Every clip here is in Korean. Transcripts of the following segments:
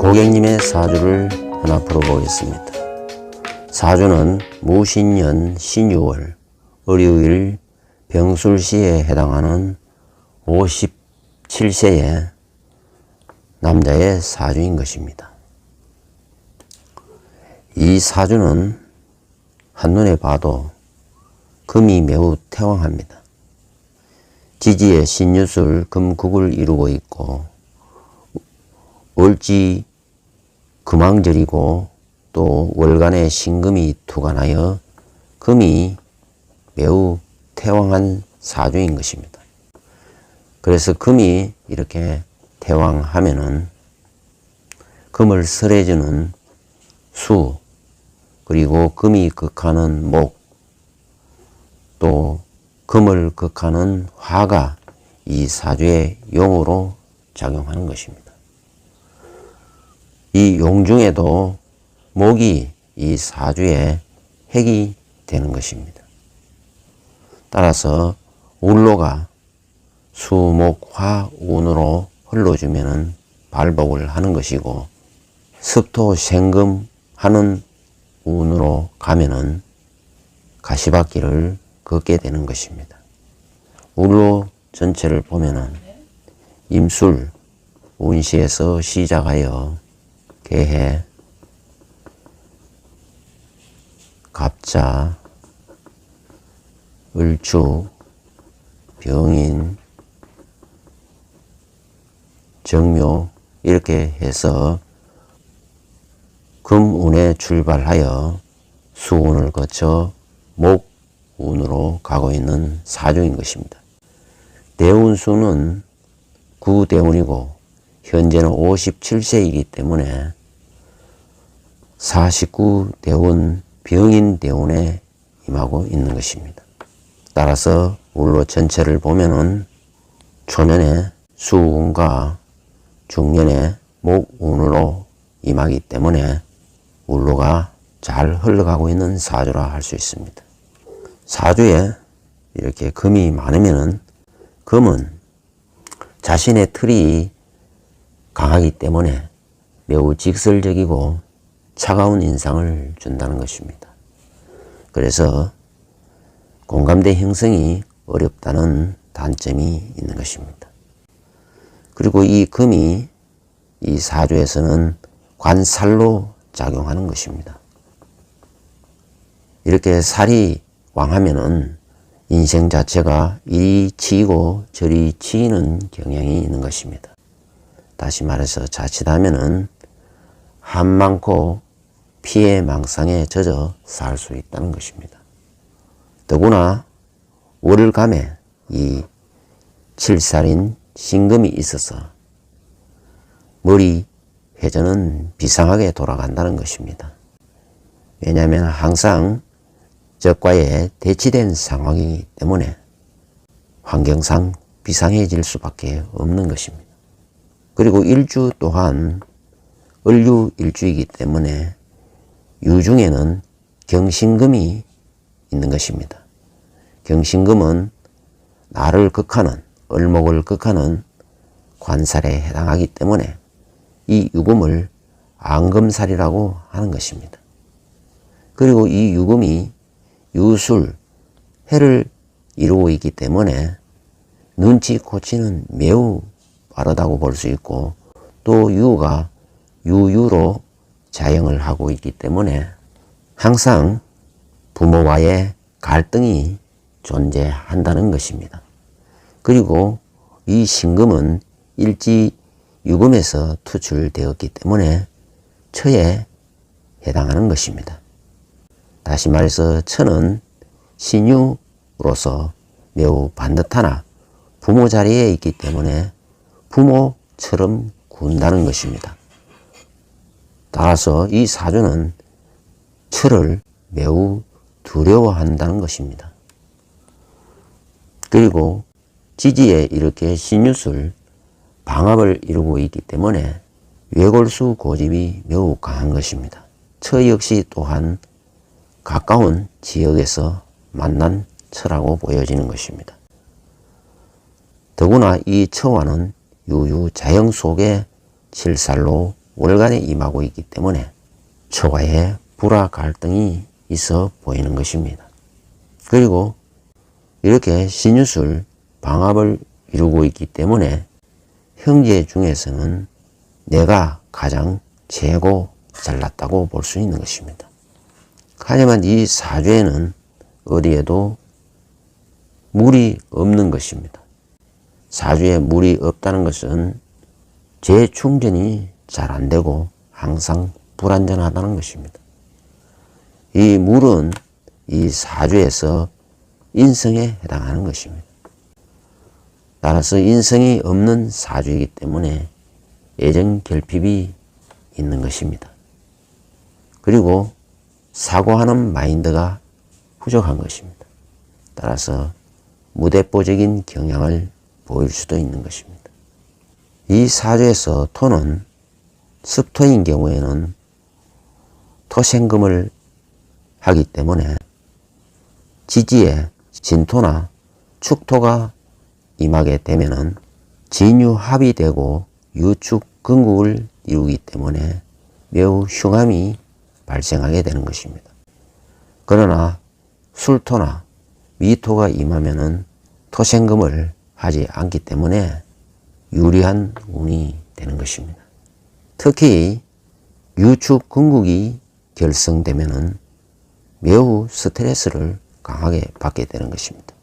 고객님의 사주를 하나 풀어보겠습니다. 사주는 무신년 신유월 을유일 병술시에 해당하는 57세의 남자의 사주인 것입니다. 이 사주는 한눈에 봐도 금이 매우 태왕합니다. 지지에 신유술 금국을 이루고 있고 월지 금왕절이고 또 월간에 신금이 투관하여 금이 매우 태왕한 사주인 것입니다. 그래서 금이 이렇게 태왕하면은 금을 설해주는 수, 그리고 금이 극하는 목, 또 금을 극하는 화가 이 사주의 용으로 작용하는 것입니다. 이 용 중에도 목이 이 사주의 핵이 되는 것입니다. 따라서 울로가 수, 목, 화, 운으로 흘러주면은 발복을 하는 것이고, 습토, 생금 하는 운으로 가면은 가시밭길을 걷게 되는 것입니다. 울로 전체를 보면은 임술, 운시에서 시작하여 개해, 갑자, 을주, 병인, 정묘 이렇게 해서 금운에 출발하여 수운을 거쳐 목운으로 가고 있는 사주인 것입니다. 대운수는 구대운이고 현재는 57세이기 때문에 49대운 병인대운에 임하고 있는 것입니다. 따라서 울로 전체를 보면은 초년에 수운과 중년에 목운으로 임하기 때문에 울로가 잘 흘러가고 있는 사주라 할 수 있습니다. 사주에 이렇게 금이 많으면은 금은 자신의 틀이 강하기 때문에 매우 직설적이고 차가운 인상을 준다는 것입니다. 그래서 공감대 형성이 어렵다는 단점이 있는 것입니다. 그리고 이 금이 이 사주에서는 관살로 작용하는 것입니다. 이렇게 살이 왕하면은 인생 자체가 이리 치이고 저리 치이는 경향이 있는 것입니다. 다시 말해서 자칫하면은 한 많고 피해 망상에 젖어 살 수 있다는 것입니다. 더구나 월감에 이 7살인 신금이 있어서 머리 회전은 비상하게 돌아간다는 것입니다. 왜냐하면 항상 적과에 대치된 상황이기 때문에 환경상 비상해질 수밖에 없는 것입니다. 그리고 일주 또한 을유 일주이기 때문에 유중에는 경신금이 있는 것입니다. 경신금은 나를 극하는, 을목을 극하는 관살에 해당하기 때문에 이 유금을 앙금살이라고 하는 것입니다. 그리고 이 유금이 유술, 해를 이루고 있기 때문에 눈치코치는 매우 빠르다고 볼 수 있고, 또 유가 유유로 자영을 하고 있기 때문에 항상 부모와의 갈등이 존재한다는 것입니다. 그리고 이 신금은 일지 유금에서 투출되었기 때문에 처에 해당하는 것입니다. 다시 말해서 처는 신유로서 매우 반듯하나 부모 자리에 있기 때문에 부모처럼 군다는 것입니다. 따라서 이 사주는 처를 매우 두려워한다는 것입니다. 그리고 지지에 이렇게 신유술 방합을 이루고 있기 때문에 외골수 고집이 매우 강한 것입니다. 처 역시 또한 가까운 지역에서 만난 처라고 보여지는 것입니다. 더구나 이 처와는 유유 자영 속에 7살로 월간에 임하고 있기 때문에 처와의 불화 갈등이 있어 보이는 것입니다. 그리고 이렇게 신유술 방합을 이루고 있기 때문에 형제 중에서는 내가 가장 최고 잘났다고 볼 수 있는 것입니다. 하지만 이 사주에는 어디에도 물이 없는 것입니다. 사주에 물이 없다는 것은 재충전이 잘 안 되고 항상 불안전하다는 것입니다. 이 물은 이 사주에서 인성에 해당하는 것입니다. 따라서 인성이 없는 사주이기 때문에 애정 결핍이 있는 것입니다. 그리고 사고하는 마인드가 부족한 것입니다. 따라서 무대뽀적인 경향을 보일 수도 있는 것입니다. 이 사주에서 토는 습토인 경우에는 토생금을 하기 때문에 지지에 진토나 축토가 임하게 되면은 진유합이 되고 유축근국을 이루기 때문에 매우 흉함이 발생하게 되는 것입니다. 그러나 술토나 미토가 임하면은 토생금을 하지 않기 때문에 유리한 운이 되는 것입니다. 특히 유축근국이 결성되면은 매우 스트레스를 강하게 받게 되는 것입니다.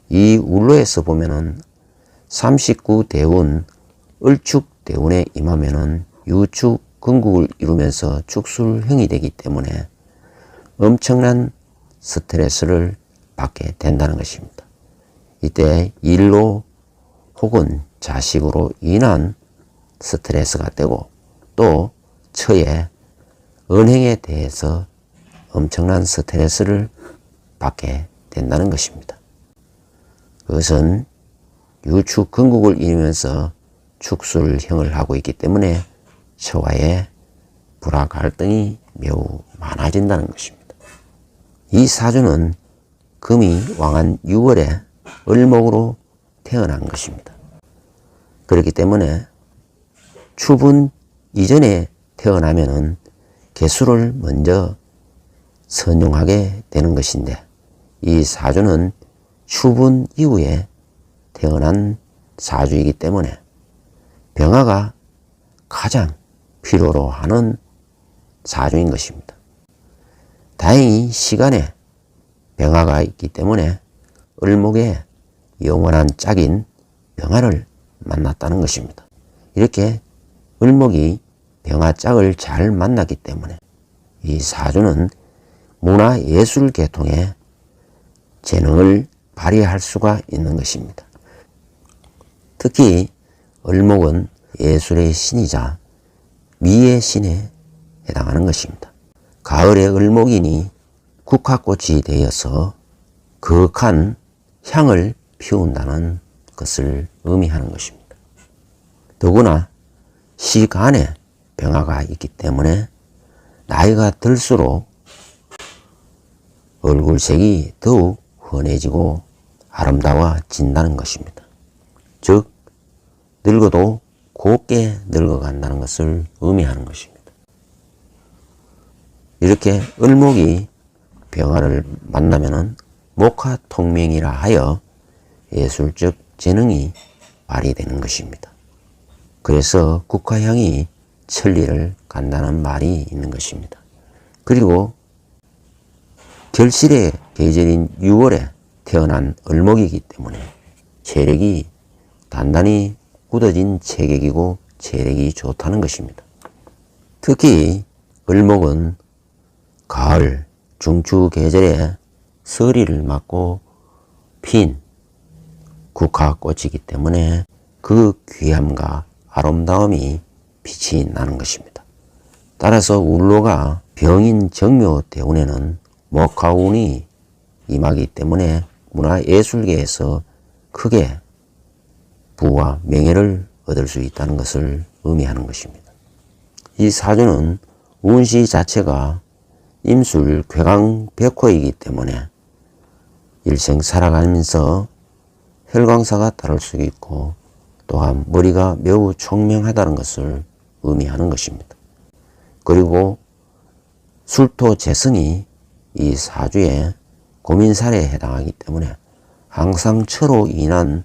이 울로에서 보면은 39대운, 을축대운에 임하면은 유축근국을 이루면서 축술형이 되기 때문에 엄청난 스트레스를 받게 된다는 것입니다. 이때 일로 혹은 자식으로 인한 스트레스가 되고 또 처의 은행에 대해서 엄청난 스트레스를 받게 된다는 것입니다. 그것은 유축근국을 이루면서 축술형을 하고 있기 때문에 처와의 불화 갈등이 매우 많아진다는 것입니다. 이 사주는 금이 왕한 6월에 을목으로 태어난 것입니다. 그렇기 때문에 추분 이전에 태어나면은 개수를 먼저 선용하게 되는 것인데 이 사주는 추분 이후에 태어난 사주이기 때문에 병화가 가장 필요로 하는 사주인 것입니다. 다행히 시간에 병화가 있기 때문에 을목의 영원한 짝인 병화를 만났다는 것입니다. 이렇게 을목이 병화 짝을 잘 만났기 때문에 이 사주는 문화예술 계통의 재능을 발휘할 수가 있는 것입니다. 특히 을목은 예술의 신이자 미의 신에 해당하는 것입니다. 가을의 을목이니 국화꽃이 되어서 거룩한 향을 피운다는 것을 의미하는 것입니다. 더구나 시간에 병화가 있기 때문에 나이가 들수록 얼굴색이 더욱 환해지고 아름다워진다는 것입니다. 즉 늙어도 곱게 늙어간다는 것을 의미하는 것입니다. 이렇게 을목이 병화를 만나면은 목화통명이라 하여 예술적 재능이 발휘되는 것입니다. 그래서 국화향이 천리를 간다는 말이 있는 것입니다. 그리고 결실의 계절인 6월에 태어난 을목이기 때문에 체력이 단단히 굳어진 체격이고 체력이 좋다는 것입니다. 특히 을목은 가을 중추 계절에 서리를 맞고 핀 국화꽃이기 때문에 그 귀함과 아름다움이 빛이 나는 것입니다. 따라서 울로가 병인 정묘 대운에는 목화운이 임하기 때문에 문화예술계에서 크게 부와 명예를 얻을 수 있다는 것을 의미하는 것입니다. 이 사주는 운시 자체가 임술 괴강백호이기 때문에 일생 살아가면서 혈광사가 따를 수 있고 또한 머리가 매우 총명하다는 것을 의미하는 것입니다. 그리고 술토 재성이 이 사주의 고민살에 해당하기 때문에 항상 처로 인한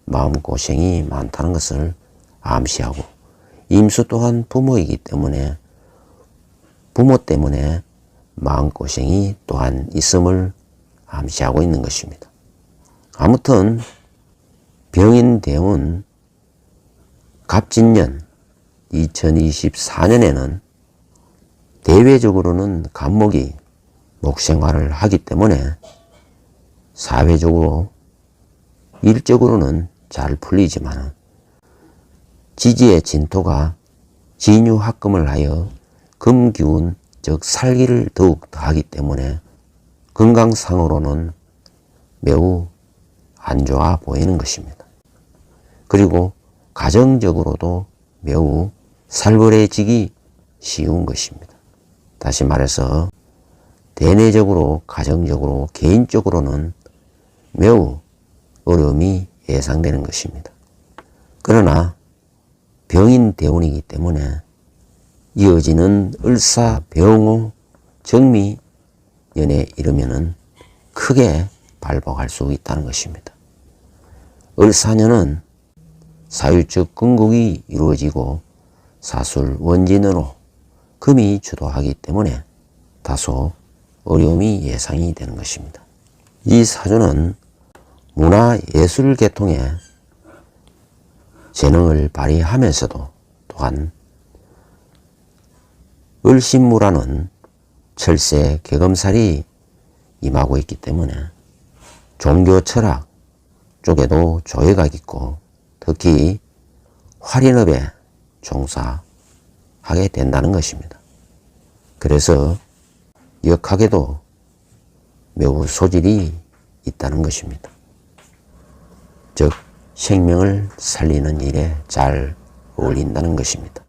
마음고생이 많다는 것을 암시하고, 임수 또한 부모이기 때문에 부모 때문에 마음고생이 또한 있음을 암시하고 있는 것입니다. 아무튼 병인대운 갑진년 2024년에는 대외적으로는 간목이 목생활을 하기 때문에 사회적으로 일적으로는 잘 풀리지만 지지의 진토가 진유합금을 하여 금기운 즉 살기를 더욱 더하기 때문에 건강상으로는 매우 안 좋아 보이는 것입니다. 그리고 가정적으로도 매우 살벌해지기 쉬운 것입니다. 다시 말해서 대내적으로, 가정적으로, 개인적으로는 매우 어려움이 예상되는 것입니다. 그러나 병인대운이기 때문에 이어지는 을사, 병호, 정미년에 이르면은 크게 발복할 수 있다는 것입니다. 을사년은 사유적 건국이 이루어지고 사술 원진으로 금이 주도하기 때문에 다소 어려움이 예상이 되는 것입니다. 이 사주는 문화예술 계통에 재능을 발휘하면서도 또한 을신무라는 철새 개검살이 임하고 있기 때문에 종교 철학 쪽에도 조예가 있고 특히 활인업에 종사하게 된다는 것입니다. 그래서 역학에도 매우 소질이 있다는 것입니다. 즉 생명을 살리는 일에 잘 어울린다는 것입니다.